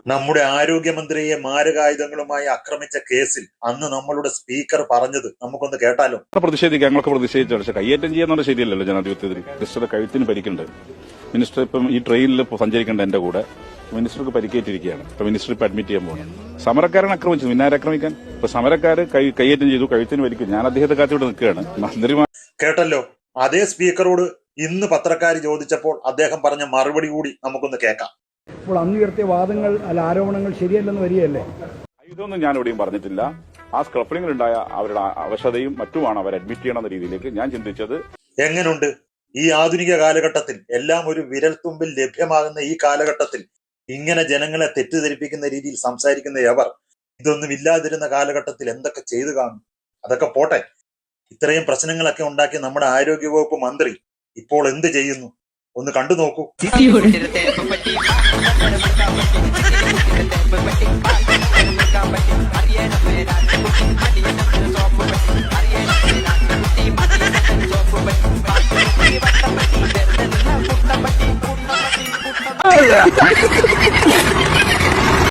നമ്മുടെ ആരോഗ്യമന്ത്രിയെ മാരകായുധങ്ങളുമായി ആക്രമിച്ച കേസിൽ അന്ന് നമ്മളുടെ സ്പീക്കർ പറഞ്ഞത് നമുക്കൊന്ന് കേട്ടാലോ? പ്രതിഷേധിക്കാം, ഞങ്ങളൊക്കെ പ്രതിഷേധിച്ചു. പക്ഷെ കയ്യേറ്റം ചെയ്യാന്നുള്ള ശരിയല്ലല്ലോ ജനാധിപത്യത്തിൽ. മിനിസ്റ്ററുടെ കഴുത്തിന് പരിക്കുണ്ട്. മിനിസ്റ്റർ ഇപ്പം ഈ ട്രെയിനിൽ സഞ്ചരിക്കേണ്ട എന്റെ കൂടെ മിനിസ്റ്റർക്ക് പരിക്കേറ്റിരിക്കുകയാണ്. ഇപ്പൊ മിനിസ്റ്റർ ഇപ്പൊ അഡ്മിറ്റ് ചെയ്യാൻ പോകണം. സമരക്കാരൻ ആക്രമിച്ചു, പിന്നെ ആക്രമിക്കാൻ? ഇപ്പൊ സമരക്കാര് കയ്യേറ്റം ചെയ്തു, കഴുത്തിന് പരിക്കും. ഞാൻ അദ്ദേഹത്തെ കാത്തിവിടെ നിൽക്കുകയാണ്. മന്ത്രിമാർ കേട്ടല്ലോ. അതേ സ്പീക്കറോട് ഇന്ന് പത്രക്കാർ ചോദിച്ചപ്പോൾ അദ്ദേഹം പറഞ്ഞ മറുപടി കൂടി നമുക്കൊന്ന് കേൾക്കാം. അപ്പോൾ അന്ന് ഉയർത്തിയ വാദങ്ങൾ അല്ല ആരോപണങ്ങൾ ശരിയല്ലെന്ന് വരികയല്ലേ? ഇതൊന്നും ഞാൻ എവിടെയും പറഞ്ഞിട്ടില്ല. ആ സ്ക്രഫിംഗിലുണ്ടായ അവരുടെ അവശതയും മറ്റുമാണ് അവർ അഡ്മിറ്റ് ചെയ്യണമെന്ന രീതിയിലേക്ക് ഞാൻ ചിന്തിച്ചത്. എങ്ങനുണ്ട് ഈ ആധുനിക കാലഘട്ടത്തിൽ എല്ലാം ഒരു വിരൽത്തുമ്പിൽ ലഭ്യമാകുന്ന ഈ കാലഘട്ടത്തിൽ ഇങ്ങനെ ജനങ്ങളെ തെറ്റിദ്ധരിപ്പിക്കുന്ന രീതിയിൽ സംസാരിക്കുന്ന എവർ ഇതൊന്നും ഇല്ലാതിരുന്ന കാലഘട്ടത്തിൽ എന്തൊക്കെ ചെയ്തു കാണും? അതൊക്കെ പോട്ടെ. ഇത്രയും പ്രശ്നങ്ങളൊക്കെ ഉണ്ടാക്കി നമ്മുടെ ആരോഗ്യവകുപ്പ് മന്ത്രി ഇപ്പോൾ എന്ത് ചെയ്യുന്നു ഒന്ന് കണ്ടു നോക്കൂ. Yeah.